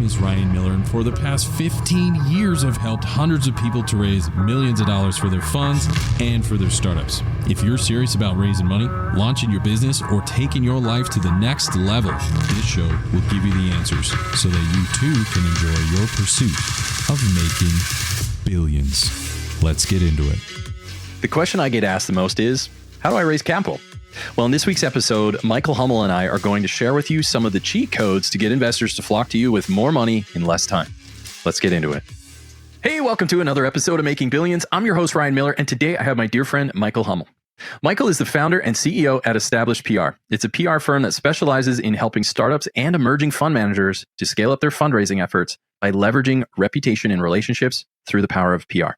is Ryan Miller, and for the past 15 years, I've helped hundreds of people to raise millions of dollars for their funds and for their startups. If you're serious about raising money, launching your business, or taking your life to the next level, this show will give you the answers so that you too can enjoy your pursuit of making billions. Let's get into it. The question I get asked the most is, how do I raise capital? Well, in this week's episode, Michael Hummel and I are going to share with you some of the cheat codes to get investors to flock to you with more money in less time. Let's get into it. Hey, welcome to another episode of Making Billions. I'm your host, Ryan Miller, and today I have my dear friend, Michael Hummel. Michael is the founder and CEO at Established PR. It's a PR firm that specializes in helping startups and emerging fund managers to scale up their fundraising efforts by leveraging reputation and relationships through the power of PR.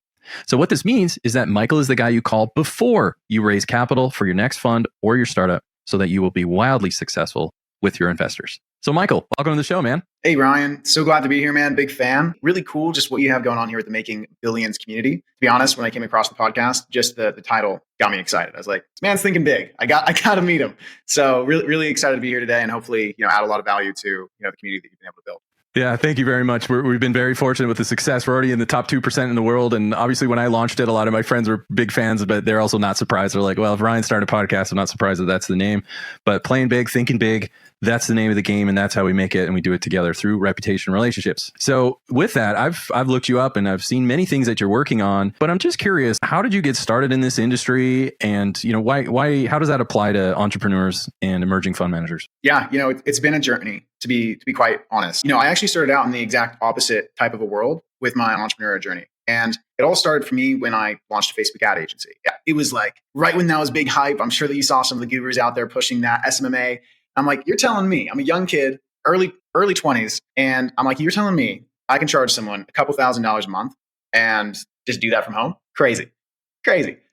So what this means is that Michael is the guy you call before you raise capital for your next fund or your startup so that you will be wildly successful with your investors. So Michael, welcome to the show, man. Hey, Ryan. So glad to be here, man. Big fan. Really cool just what you have going on here with the Making Billions community. To be honest, when I came across the podcast, just the title got me excited. I was like, this man's thinking big. I got to meet him. So really excited to be here today and hopefully, add a lot of value to, the community that you've been able to build. Yeah, thank you very much. We've been very fortunate with the success. We're already in the top 2% in the world. And obviously, when I launched it, a lot of my friends were big fans, but they're also not surprised. They're like, well, if Ryan started a podcast, I'm not surprised that that's the name. But playing big, thinking big, that's the name of the game. And that's how we make it. And we do it together through reputation relationships. So with that, I've looked you up and I've seen many things that you're working on. But I'm just curious, how did you get started in this industry? And why? How does that apply to entrepreneurs and emerging fund managers? Yeah, it's been a journey, to be quite honest. I actually started out in the exact opposite type of a world with my entrepreneurial journey. And it all started for me when I launched a Facebook ad agency. Yeah, it was like right when that was big hype. I'm sure that you saw some of the gurus out there pushing that SMMA. I'm like, you're telling me, I'm a young kid, early 20s. And I'm like, you're telling me I can charge someone a couple $1,000s a month and just do that from home? Crazy.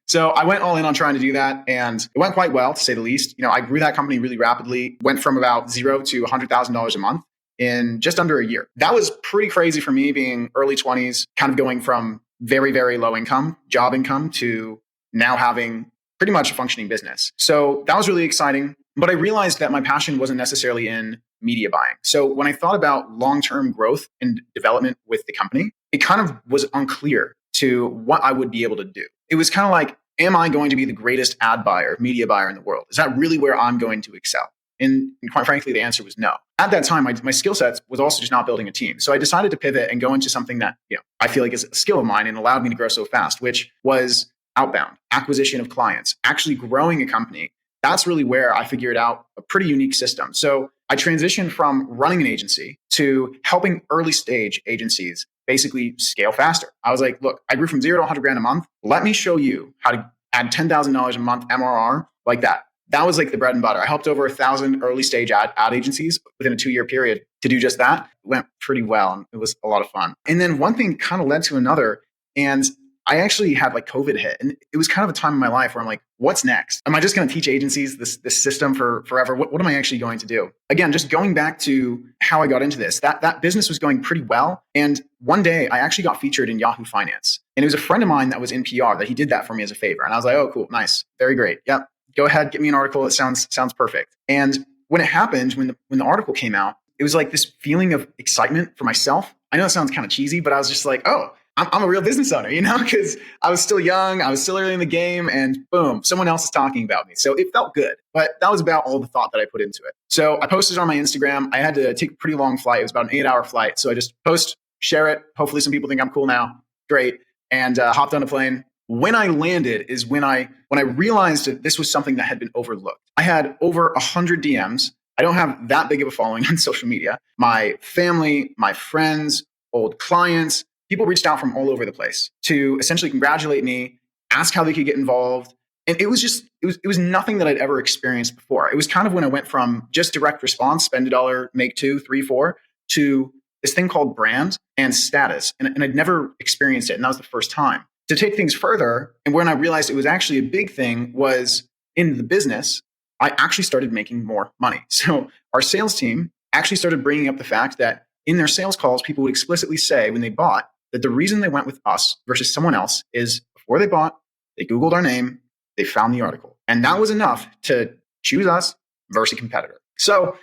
So I went all in on trying to do that, and it went quite well, to say the least. I grew that company really rapidly, went from about $0 to $100,000 a month in just under a year. That was pretty crazy for me, being early 20s, kind of going from very, very low income, job income, to now having pretty much a functioning business. So that was really exciting. But I realized that my passion wasn't necessarily in media buying. So when I thought about long-term growth and development with the company, it kind of was unclear to what I would be able to do. It was kind of like, am I going to be the greatest ad buyer, media buyer in the world? Is that really where I'm going to excel? And quite frankly, the answer was no. At that time, my skill set was also just not building a team. So I decided to pivot and go into something that I feel like is a skill of mine and allowed me to grow so fast, which was outbound, acquisition of clients, actually growing a company. That's really where I figured out a pretty unique system. So I transitioned from running an agency to helping early stage agencies basically scale faster. I was like, look, I grew from $0 to 100 grand a month. Let me show you how to add $10,000 a month MRR like that. That was like the bread and butter. I helped over 1,000 early stage ad agencies within a 2-year period to do just that. It went pretty well, and it was a lot of fun. And then one thing kind of led to another, and I actually had like COVID hit, and it was kind of a time in my life where I'm like, what's next? Am I just going to teach agencies this system for forever? What am I actually going to do? Again, just going back to how I got into this, that business was going pretty well. And one day I actually got featured in Yahoo Finance, and it was a friend of mine that was in PR that he did that for me as a favor. And I was like, oh, cool, nice, very great. Yep, go ahead, get me an article. It sounds perfect. And when it happened, when the article came out, it was like this feeling of excitement for myself. I know it sounds kind of cheesy, but I was just like, oh, I'm a real business owner, because I was still young, I was still early in the game, and boom, someone else is talking about me. So it felt good, but that was about all the thought that I put into it. So I posted on my Instagram. I had to take a pretty long flight. It was about an 8-hour flight. So I just post, share it. Hopefully some people think I'm cool now. Great. And hopped on a plane. When I landed is when I realized that this was something that had been overlooked. I had over 100 DMs. I don't have that big of a following on social media. My family, my friends, old clients, people reached out from all over the place to essentially congratulate me, ask how they could get involved. And it was nothing that I'd ever experienced before. It was kind of when I went from just direct response, spend $1, make 2, 3, 4, to this thing called brand and status. And I'd never experienced it. And that was the first time. To take things further, and when I realized it was actually a big thing, was in the business, I actually started making more money. So our sales team actually started bringing up the fact that in their sales calls, people would explicitly say when they bought that the reason they went with us versus someone else is before they bought, they Googled our name, they found the article. And that was enough to choose us versus a competitor. So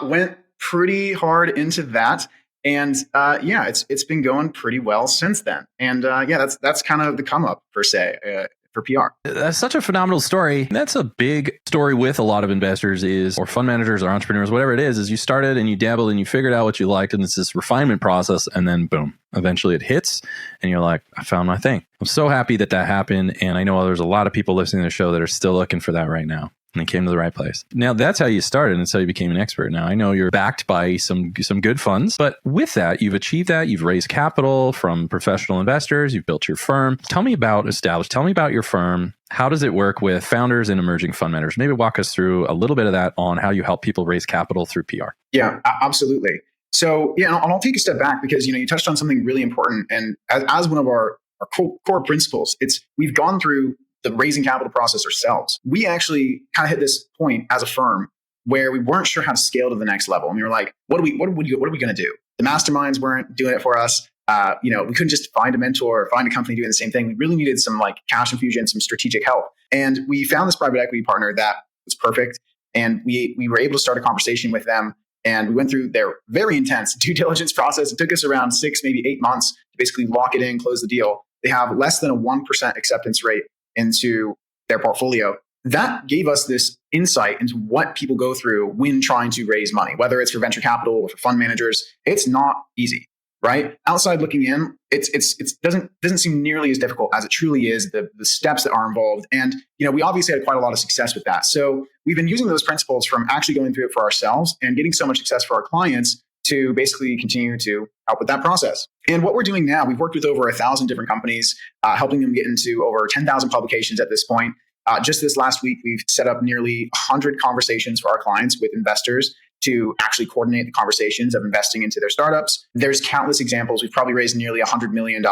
went pretty hard into that. And yeah, it's been going pretty well since then. And yeah, that's kind of the come up per se for PR. That's such a phenomenal story. That's a big story with a lot of investors or fund managers or entrepreneurs, whatever it is you started and you dabbled and you figured out what you liked, and it's this refinement process, and then boom, eventually it hits and you're like, I found my thing. I'm so happy that happened. And I know there's a lot of people listening to the show that are still looking for that right now. And they came to the right place. Now, that's how you started, and that's how you became an expert. Now, I know you're backed by some good funds, but with that, you've achieved that. You've raised capital from professional investors. You've built your firm. Tell me about Establish. Tell me about your firm. How does it work with founders and emerging fund managers? Maybe walk us through a little bit of that on how you help people raise capital through PR. Yeah, absolutely. So, yeah, and I'll take a step back because, you touched on something really important. And as one of our core principles, we've gone through the raising capital process ourselves. We actually kind of hit this point as a firm where we weren't sure how to scale to the next level. And we were like, what are we going to do? The masterminds weren't doing it for us. We couldn't just find a mentor or find a company doing the same thing. We really needed some cash infusion, some strategic help. And we found this private equity partner that was perfect. And we were able to start a conversation with them. And we went through their very intense due diligence process. It took us around 6, maybe 8 months to basically lock it in, close the deal. They have less than a 1% acceptance rate into their portfolio. That gave us this insight into what people go through when trying to raise money, whether it's for venture capital or for fund managers. It's not easy, right? Outside looking in, it doesn't seem nearly as difficult as it truly is, the steps that are involved. And, we obviously had quite a lot of success with that. So we've been using those principles from actually going through it for ourselves and getting so much success for our clients to basically continue to help with that process. And what we're doing now, we've worked with over 1,000 different companies, helping them get into over 10,000 publications at this point. Just this last week, we've set up nearly 100 conversations for our clients with investors to actually coordinate the conversations of investing into their startups. There's countless examples. We've probably raised nearly $100 million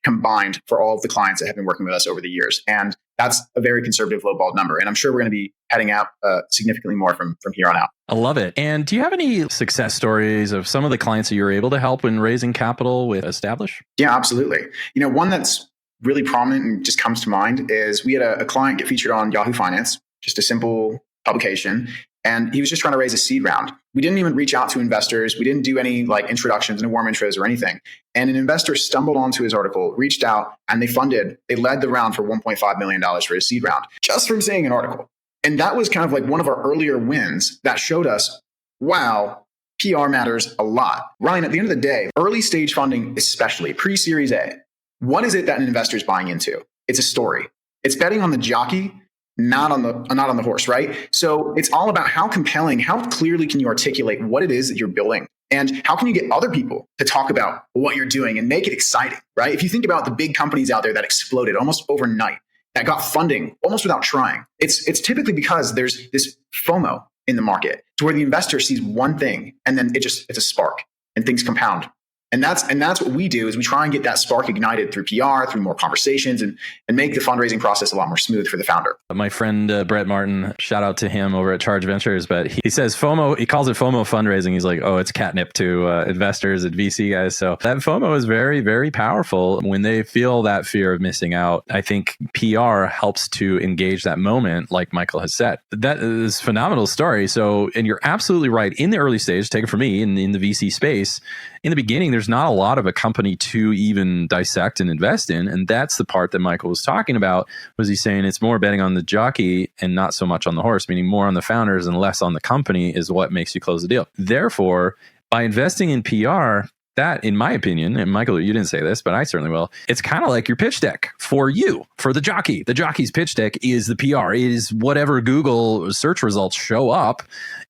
combined for all of the clients that have been working with us over the years. And that's a very conservative lowballed number. And I'm sure we're going to be heading out significantly more from here on out. I love it. And do you have any success stories of some of the clients that you're able to help when raising capital with Establish? Yeah, absolutely. One that's really prominent and just comes to mind is we had a client get featured on Yahoo Finance, just a simple publication. And he was just trying to raise a seed round. We didn't even reach out to investors. We didn't do any introductions, no warm intros or anything. And an investor stumbled onto his article, reached out, and they led the round for $1.5 million for his seed round, just from seeing an article. And that was kind of one of our earlier wins that showed us, wow, PR matters a lot. Ryan, at the end of the day, early stage funding, especially pre-Series A, what is it that an investor is buying into? It's a story. It's betting on the jockey, not on the horse, right? So it's all about how compelling, how clearly can you articulate what it is that you're building, and how can you get other people to talk about what you're doing and make it exciting, right? If you think about the big companies out there that exploded almost overnight, that got funding almost without trying, it's typically because there's this FOMO in the market to where the investor sees one thing and then it's a spark and things compound. And that's what we do, is we try and get that spark ignited through PR, through more conversations, and make the fundraising process a lot more smooth for the founder. My friend Brett Martin, shout out to him over at Charge Ventures, but he says FOMO, he calls it FOMO fundraising. He's like, oh, it's catnip to investors and VC guys. So that FOMO is very, very powerful when they feel that fear of missing out. I think PR helps to engage that moment, like Michael has said. That is a phenomenal story. So, and you're absolutely right. In the early stage, take it from me, in the VC space, in the beginning, there's not a lot of a company to even dissect and invest in. And that's the part that Michael was talking about, was he's saying it's more betting on the jockey and not so much on the horse, meaning more on the founders and less on the company is what makes you close the deal. Therefore, by investing in PR, that, in my opinion, and Michael, you didn't say this, but I certainly will, it's kind of like your pitch deck for you, for the jockey. The jockey's pitch deck is the PR. It is whatever Google search results show up.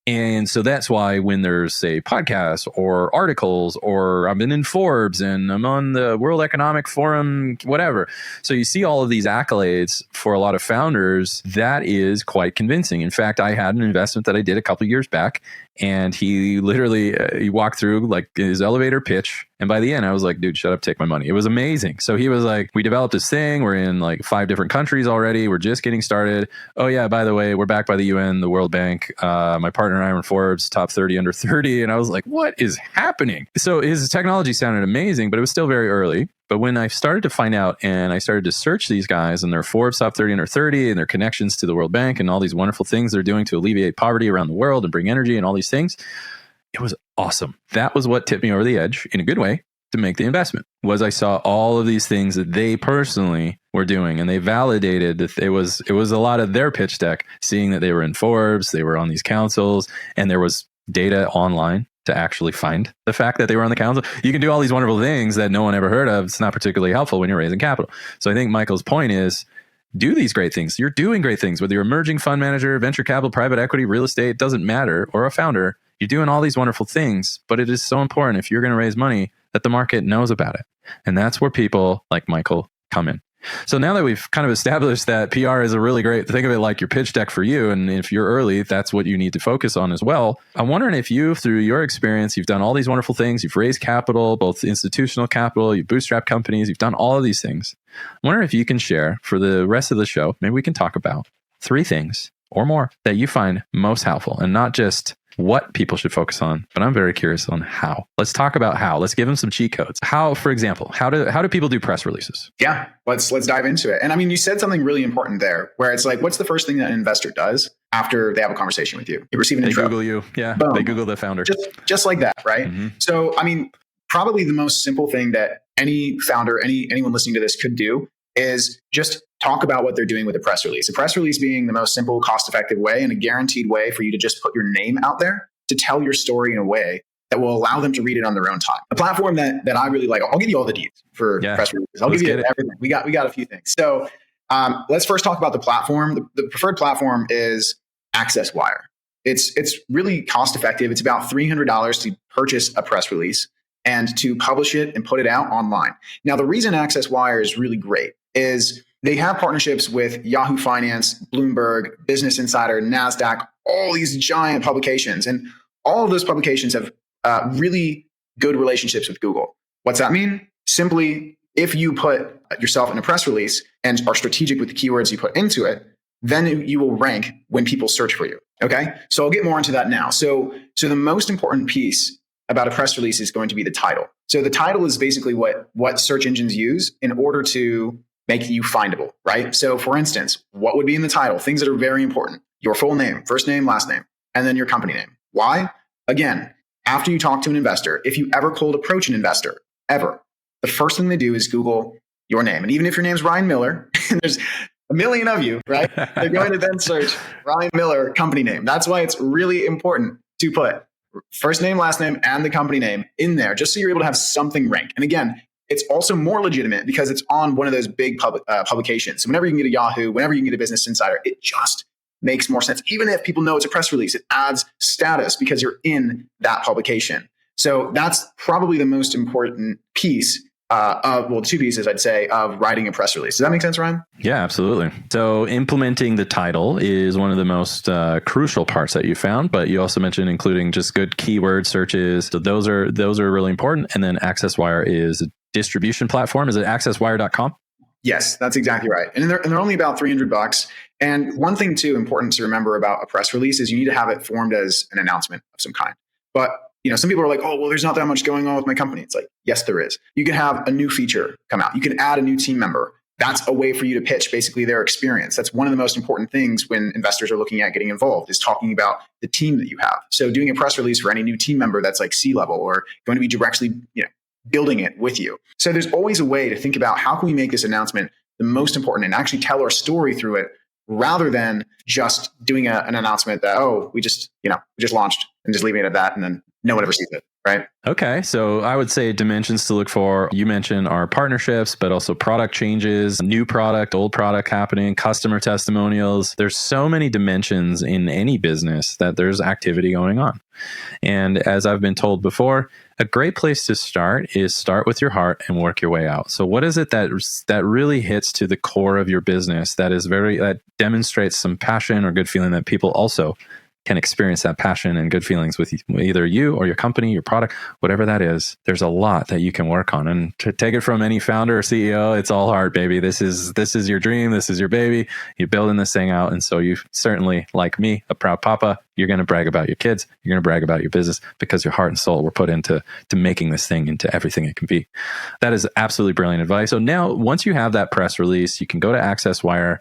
And so that's why when there's, say, podcasts or articles, or I've been in Forbes and I'm on the World Economic Forum, whatever. So you see all of these accolades for a lot of founders. That is quite convincing. In fact, I had an investment that I did a couple of years back, and he literally, he walked through like his elevator pitch. And by the end, I was like, dude, shut up, take my money. It was amazing. So he was like, we developed this thing. We're in like 5 different countries already. We're just getting started. Oh yeah, by the way, we're backed by the UN, the World Bank. My partner and I were in Forbes, top 30 under 30. And I was like, what is happening? So his technology sounded amazing, but it was still very early. But when I started to find out and I started to search these guys and their Forbes top 30 under 30 and their connections to the World Bank and all these wonderful things they're doing to alleviate poverty around the world and bring energy and all these things, It was awesome. That was what tipped me over the edge in a good way to make the investment. Was I saw all of these things that they personally were doing, and they validated that it was a lot of their pitch deck, seeing that they were in Forbes, they were on these councils, and there was data online to actually find the fact that they were on the council. You can do all these wonderful things that no one ever heard of. It's not particularly helpful when you're raising capital. So I think Michael's point is, do these great things. You're doing great things, whether you're emerging fund manager, venture capital, private equity, real estate, doesn't matter, or a founder. You're doing all these wonderful things, but it is so important if you're going to raise money that the market knows about it. And that's where people like Michael come in. So now that we've kind of established that PR is a really great, think of it like your pitch deck for you. And if you're early, that's what you need to focus on as well. I'm wondering if you, through your experience, you've done all these wonderful things. You've raised capital, both institutional capital, you've bootstrapped companies, you've done all of these things. I'm wondering if you can share for the rest of the show, maybe we can talk about 3 things or more that you find most helpful, and not just what people should focus on, but I'm very curious on how. Let's talk about how. Let's give them some cheat codes. How, for example, how do people do press releases? Yeah, let's dive into it. And I mean, you said something really important there, where it's like, what's the first thing that an investor does after they have a conversation with you? You receive an intro. They Google you. Yeah, Boom. They Google the founder. Just like that, right? Mm-hmm. So, I mean, probably the most simple thing that any founder, anyone listening to this could do is just talk about what they're doing with a press release. A press release being the most simple, cost-effective way and a guaranteed way for you to just put your name out there to tell your story in a way that will allow them to read it on their own time. A platform that I really like, I'll give you all the deets for press releases. I'll give you everything. We got a few things. So let's first talk about the platform. The preferred platform is AccessWire. It's really cost-effective. It's about $300 to purchase a press release and to publish it and put it out online. Now, the reason AccessWire is really great is they have partnerships with Yahoo Finance, Bloomberg, Business Insider, NASDAQ, all these giant publications. And all of those publications have really good relationships with Google. What's that mean? Simply, if you put yourself in a press release and are strategic with the keywords you put into it, then you will rank when people search for you. Okay? So I'll get more into that now. So the most important piece about a press release is going to be the title. So the title is basically what search engines use in order to make you findable, right? So for instance, what would be in the title? Things that are very important. Your full name, first name, last name, and then your company name. Why? Again, after you talk to an investor, if you ever cold approach an investor, ever, the first thing they do is Google your name. And even if your name's Ryan Miller, and there's a million of you, right? They're going to then search Ryan Miller, company name. That's why it's really important to put first name, last name, and the company name in there, just so you're able to have something ranked. And again, it's also more legitimate because it's on one of those big publications. So whenever you can get a Yahoo, whenever you can get a Business Insider, it just makes more sense. Even if people know it's a press release, it adds status because you're in that publication. So that's probably the most important piece two pieces, I'd say, of writing a press release. Does that make sense, Ryan? Yeah, absolutely. So implementing the title is one of the most crucial parts that you found, but you also mentioned including just good keyword searches. So those are really important. And then AccessWire is a distribution platform. Is it accesswire.com? Yes, that's exactly right. And they're only about $300. And one thing too important to remember about a press release is you need to have it formed as an announcement of some kind. But some people are like, oh, well, there's not that much going on with my company. It's like, yes, there is. You can have a new feature come out. You can add a new team member. That's a way for you to pitch basically their experience. That's one of the most important things when investors are looking at getting involved, is talking about the team that you have. So doing a press release for any new team member that's like C-level or going to be directly, building it with you. So there's always a way to think about how can we make this announcement the most important and actually tell our story through it, rather than just doing an announcement that, we just launched and just leaving it at that, and then no one ever sees it, right? Okay. So I would say dimensions to look for. You mentioned our partnerships, but also product changes, new product, old product happening, customer testimonials. There's so many dimensions in any business that there's activity going on. And as I've been told before, a great place to start is start with your heart and work your way out. So what is it that really hits to the core of your business that demonstrates some passion or good feeling that people also can experience that passion and good feelings with either you or your company, your product, whatever that is? There's a lot that you can work on. And to take it from any founder or CEO, it's all heart, baby. This is your dream. This is your baby. You're building this thing out. And so you certainly, like me, a proud papa, You're going to brag about your kids. You're going to brag about your business because your heart and soul were put into making this thing into everything it can be. That is absolutely brilliant advice. So now, once you have that press release, you can go to AccessWire.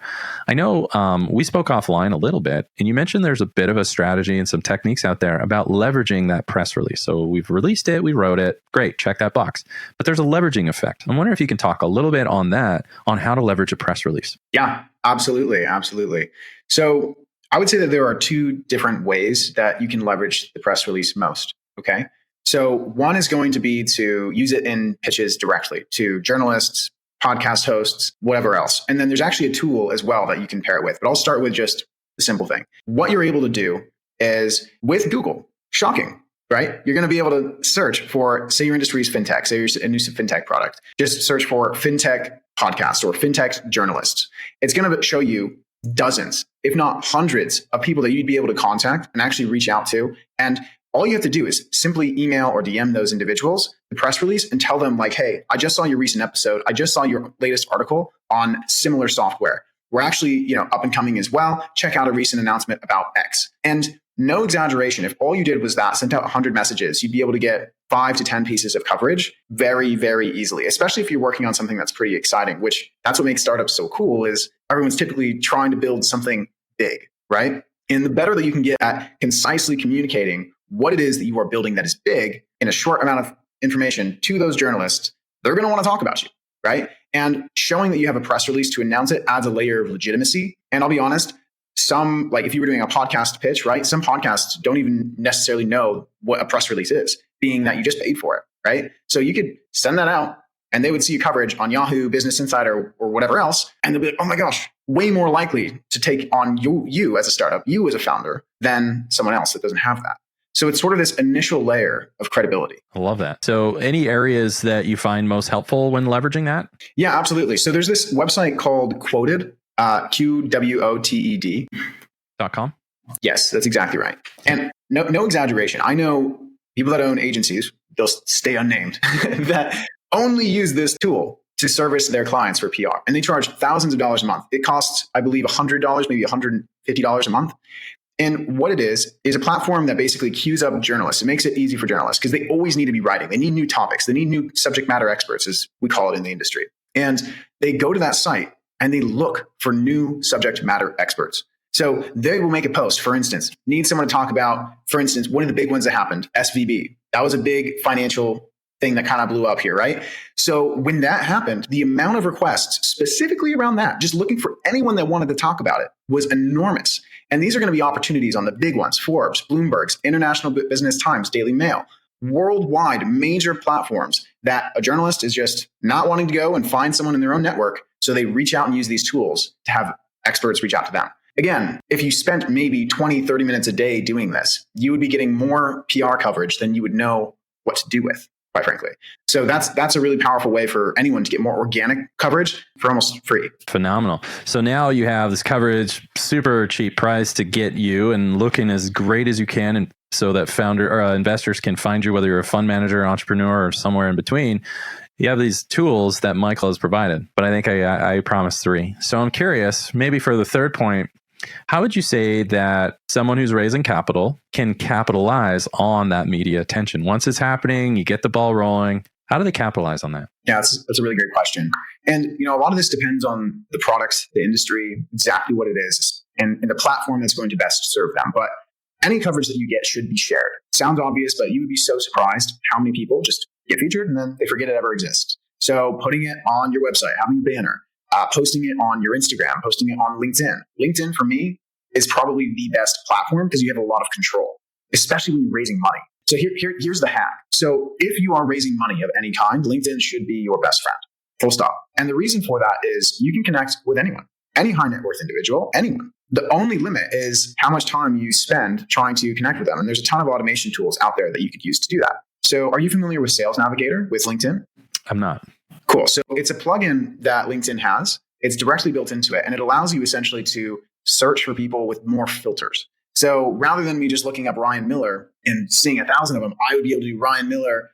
I know we spoke offline a little bit, and you mentioned there's a bit of a strategy and some techniques out there about leveraging that press release. So we've released it, we wrote it, great, check that box. But there's a leveraging effect. I wonder if you can talk a little bit on that, on how to leverage a press release. Yeah, absolutely. Absolutely. So I would say that there are two different ways that you can leverage the press release most. Okay. So one is going to be to use it in pitches directly to journalists, podcast hosts, whatever else. And then there's actually a tool as well that you can pair it with. But I'll start with just the simple thing. What you're able to do is with Google, shocking, right? You're going to be able to search for, say your industry is fintech, say you're a new fintech product. Just search for fintech podcasts or fintech journalists. It's going to show you dozens, if not hundreds of people that you'd be able to contact and actually reach out to. And all you have to do is simply email or DM those individuals the press release and tell them like, hey, I just saw your recent episode. I just saw your latest article on similar software. We're actually, up and coming as well. Check out a recent announcement about X. And no exaggeration, if all you did was that, sent out 100 messages, you'd be able to get 5 to 10 pieces of coverage very, very easily, especially if you're working on something that's pretty exciting, which that's what makes startups so cool is everyone's typically trying to build something big, right? And the better that you can get at concisely communicating what it is that you are building that is big in a short amount of information to those journalists, they're going to want to talk about you, right? And showing that you have a press release to announce it adds a layer of legitimacy. And I'll be honest, some, like if you were doing a podcast pitch, right? Some podcasts don't even necessarily know what a press release is, being that you just paid for it, right? So you could send that out and they would see coverage on Yahoo, Business Insider, or whatever else. And they'll be like, oh my gosh, way more likely to take on you as a startup, you as a founder, than someone else that doesn't have that. So it's sort of this initial layer of credibility. I love that. So any areas that you find most helpful when leveraging that? Yeah, absolutely. So there's this website called Quoted, QWOTED.com. Yes, that's exactly right. And no exaggeration. I know people that own agencies, they'll stay unnamed, that only use this tool to service their clients for PR. And they charge thousands of dollars a month. It costs, I believe, $100, maybe $150 a month. And what it is a platform that basically queues up journalists. It makes it easy for journalists because they always need to be writing. They need new topics. They need new subject matter experts, as we call it in the industry. And they go to that site and they look for new subject matter experts. So they will make a post, for instance, need someone to talk about, for instance, one of the big ones that happened, SVB. That was a big financial thing that kind of blew up here, right? So when that happened, the amount of requests specifically around that, just looking for anyone that wanted to talk about it, was enormous. And these are going to be opportunities on the big ones, Forbes, Bloomberg's, International Business Times, Daily Mail, worldwide major platforms that a journalist is just not wanting to go and find someone in their own network. So they reach out and use these tools to have experts reach out to them. Again, if you spent maybe 20, 30 minutes a day doing this, you would be getting more PR coverage than you would know what to do with, quite frankly. So that's a really powerful way for anyone to get more organic coverage for almost free. Phenomenal. So now you have this coverage, super cheap price to get you and looking as great as you can, and so that investors can find you, whether you're a fund manager, entrepreneur, or somewhere in between. You have these tools that Michael has provided, but I think I promised 3. So I'm curious, maybe for the third point, how would you say that someone who's raising capital can capitalize on that media attention? Once it's happening, you get the ball rolling. How do they capitalize on that? Yeah, that's a really great question. And a lot of this depends on the products, the industry, exactly what it is, and the platform that's going to best serve them. But any coverage that you get should be shared. Sounds obvious, but you would be so surprised how many people just get featured and then they forget it ever exists. So putting it on your website, having a banner, posting it on your Instagram, posting it on LinkedIn. LinkedIn, for me, is probably the best platform because you have a lot of control, especially when you're raising money. So here's the hack. So if you are raising money of any kind, LinkedIn should be your best friend, full stop. And the reason for that is you can connect with anyone, any high net worth individual, anyone. The only limit is how much time you spend trying to connect with them. And there's a ton of automation tools out there that you could use to do that. So are you familiar with Sales Navigator with LinkedIn? I'm not. Cool. So it's a plugin that LinkedIn has. It's directly built into it, and it allows you essentially to search for people with more filters. So rather than me just looking up Ryan Miller and seeing 1,000 of them, I would be able to do Ryan Miller,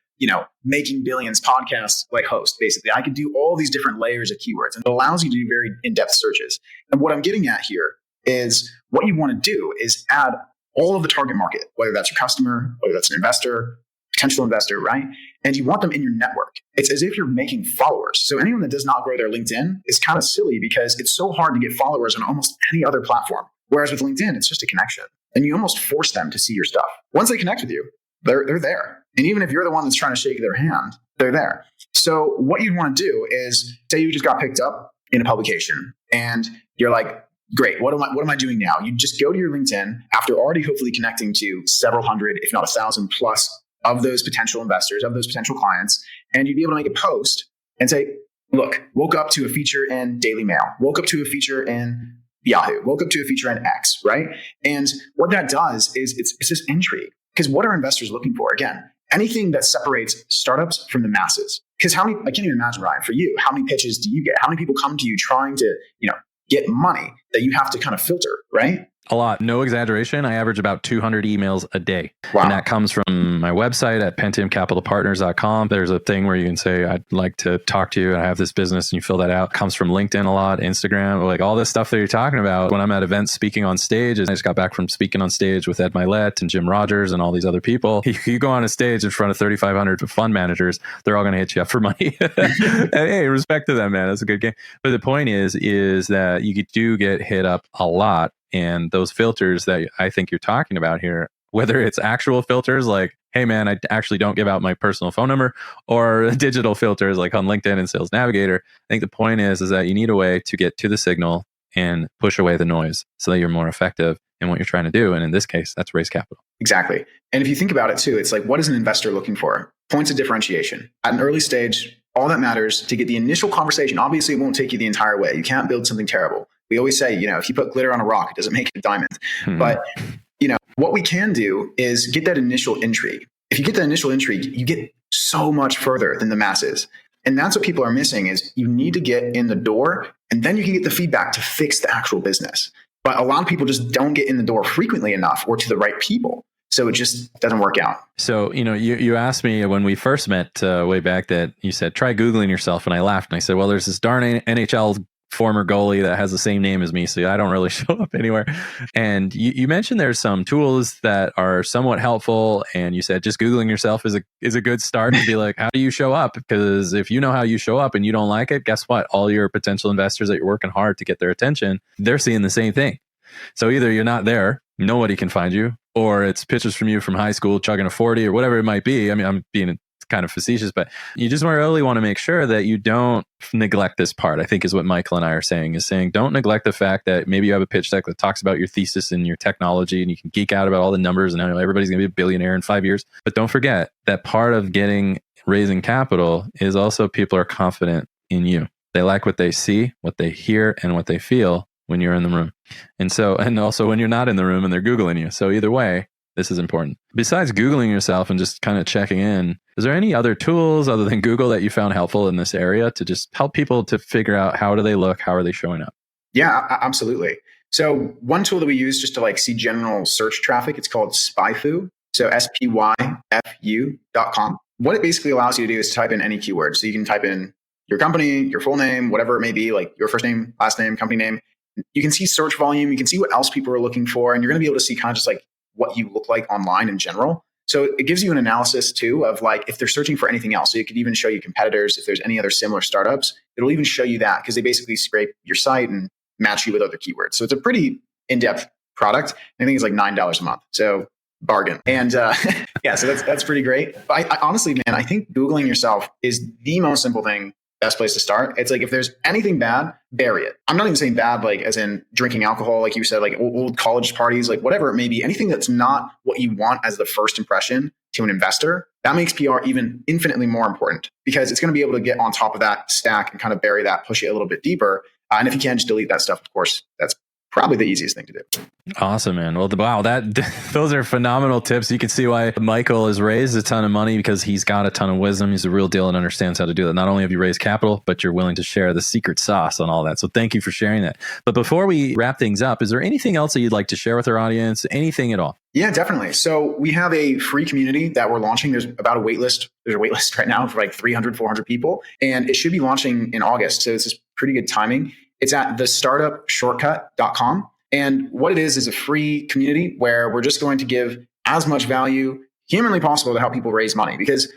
making billions podcast like host, basically. I could do all these different layers of keywords, and it allows you to do very in-depth searches. And what I'm getting at here is what you want to do is add all of the target market, whether that's your customer, whether that's an investor, potential investor, right? And you want them in your network. It's as if you're making followers. So anyone that does not grow their LinkedIn is kind of silly because it's so hard to get followers on almost any other platform. Whereas with LinkedIn, it's just a connection. And you almost force them to see your stuff. Once they connect with you, they're there. And even if you're the one that's trying to shake their hand, they're there. So what you'd want to do is, say you just got picked up in a publication and you're like, great, what am I doing now? You just go to your LinkedIn after already hopefully connecting to several hundred, if not 1,000 plus of those potential investors, of those potential clients, and you'd be able to make a post and say, look, woke up to a feature in Daily Mail, woke up to a feature in Yahoo, woke up to a feature in X, right? And what that does is it's this intrigue. Because what are investors looking for? Again, anything that separates startups from the masses. Because I can't even imagine, Ryan, for you, how many pitches do you get? How many people come to you trying to, get money that you have to kind of filter, right? A lot. No exaggeration. I average about 200 emails a day. Wow. And that comes from my website at pentiumcapitalpartners.com. There's a thing where you can say, I'd like to talk to you and I have this business, and you fill that out. It comes from LinkedIn a lot, Instagram, like all this stuff that you're talking about. When I'm at events speaking on stage, and I just got back from speaking on stage with Ed Milet and Jim Rogers and all these other people. You go on a stage in front of 3,500 fund managers, they're all going to hit you up for money. And hey, respect to them, man. That's a good game. But the point is that you do get hit up a lot. And those filters that I think you're talking about here, whether it's actual filters like, hey man, I actually don't give out my personal phone number, or digital filters like on LinkedIn and Sales Navigator, I think the point is that you need a way to get to the signal and push away the noise so that you're more effective in what you're trying to do. And in this case, that's raise capital. Exactly. And if you think about it too, it's like, what is an investor looking for? Points of differentiation. At an early stage, all that matters to get the initial conversation. Obviously, it won't take you the entire way. You can't build something terrible. We always say, if you put glitter on a rock, it doesn't make it a diamond. But, what we can do is get that initial intrigue. If you get that initial intrigue, you get so much further than the masses. And that's what people are missing is you need to get in the door, and then you can get the feedback to fix the actual business. But a lot of people just don't get in the door frequently enough or to the right people. So it just doesn't work out. So, you asked me when we first met way back that you said, try Googling yourself. And I laughed and I said, well, there's this darn NHL former goalie that has the same name as me, so I don't really show up anywhere. And you mentioned there's some tools that are somewhat helpful, and you said just Googling yourself is a good start to be like, how do you show up? Because if you know how you show up and you don't like it, guess what? All your potential investors that you're working hard to get their attention, they're seeing the same thing. So either you're not there, nobody can find you, or it's pictures from you from high school chugging a 40 or whatever it might be. I mean, I'm being kind of facetious, but you just really want to make sure that you don't neglect this part, I think is what Michael and I are saying, is saying don't neglect the fact that maybe you have a pitch deck that talks about your thesis and your technology, and you can geek out about all the numbers and how everybody's going to be a billionaire in 5 years. But don't forget that part of raising capital is also people are confident in you. They like what they see, what they hear, and what they feel when you're in the room. And also when you're not in the room and they're Googling you. So either way, this is important. Besides Googling yourself and just kind of checking in, is there any other tools other than Google that you found helpful in this area to just help people to figure out how do they look, how are they showing up? Yeah, absolutely. So one tool that we use just to see general search traffic, it's called SpyFu. So SPYFU.com. What it basically allows you to do is type in any keyword. So you can type in your company, your full name, whatever it may be, like your first name, last name, company name. You can see search volume. You can see what else people are looking for. And you're going to be able to see kind of just what you look like online in general. So it gives you an analysis too of if they're searching for anything else. So it could even show you competitors. If there's any other similar startups, it'll even show you that because they basically scrape your site and match you with other keywords. So it's a pretty in-depth product. I think it's like $9 a month. So bargain. And yeah, so that's pretty great. But I honestly, man, I think Googling yourself is the most simple thing. Best place to start. It's if there's anything bad, bury it. I'm not even saying bad, as in drinking alcohol, like you said, old college parties, whatever it may be, anything that's not what you want as the first impression to an investor, that makes PR even infinitely more important because it's going to be able to get on top of that stack and kind of bury that, push it a little bit deeper. And if you can, just delete that stuff, of course, that's probably the easiest thing to do. Awesome, man. Well, wow, those are phenomenal tips. You can see why Michael has raised a ton of money because he's got a ton of wisdom. He's a real deal and understands how to do that. Not only have you raised capital, but you're willing to share the secret sauce on all that. So thank you for sharing that. But before we wrap things up, is there anything else that you'd like to share with our audience? Anything at all? Yeah, definitely. So we have a free community that we're launching. There's about a wait list. There's a wait list right now for 300, 400 people. And it should be launching in August. So this is pretty good timing. It's at thestartupshortcut.com. And what it is a free community where we're just going to give as much value humanly possible to help people raise money. Because,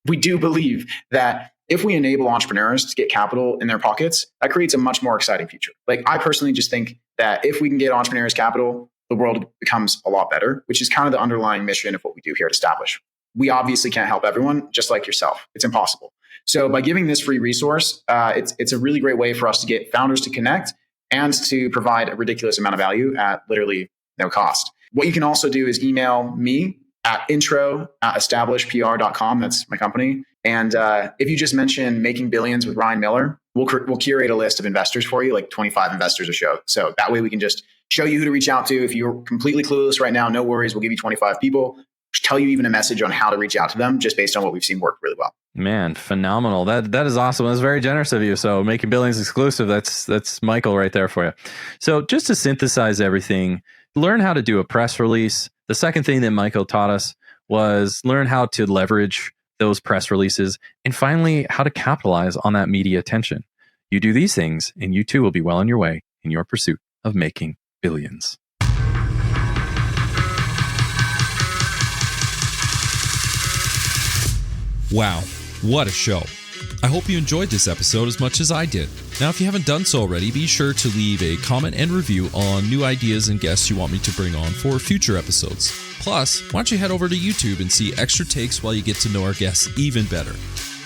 we do believe that if we enable entrepreneurs to get capital in their pockets, that creates a much more exciting future. Like, I personally just think that if we can get entrepreneurs capital, the world becomes a lot better, which is kind of the underlying mission of what we do here at Establish. We obviously can't help everyone, just like yourself. It's impossible. So by giving this free resource, it's a really great way for us to get founders to connect and to provide a ridiculous amount of value at literally no cost. What you can also do is email me at intro@establishpr.com. That's my company. And if you just mention Making Billions with Ryan Miller, we'll curate a list of investors for you, like 25 investors a show. So that way we can just show you who to reach out to. If you're completely clueless right now, no worries. We'll give you 25 people. Just tell you even a message on how to reach out to them just based on what we've seen work really well. Man, phenomenal. That is awesome. That's very generous of you. So Making Billions exclusive, that's Michael right there for you. So just to synthesize everything, learn how to do a press release. The second thing that Michael taught us was learn how to leverage those press releases, and finally, how to capitalize on that media attention. You do these things, and you too will be well on your way in your pursuit of making billions. Wow, what a show. I hope you enjoyed this episode as much as I did. Now, if you haven't done so already, be sure to leave a comment and review on new ideas and guests you want me to bring on for future episodes. Plus, why don't you head over to YouTube and see extra takes while you get to know our guests even better.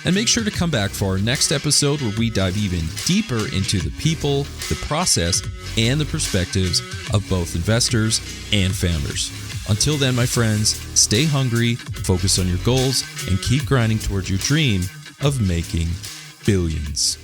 And make sure to come back for our next episode where we dive even deeper into the people, the process, and the perspectives of both investors and founders. Until then, my friends, stay hungry, focus on your goals, and keep grinding towards your dream of making billions.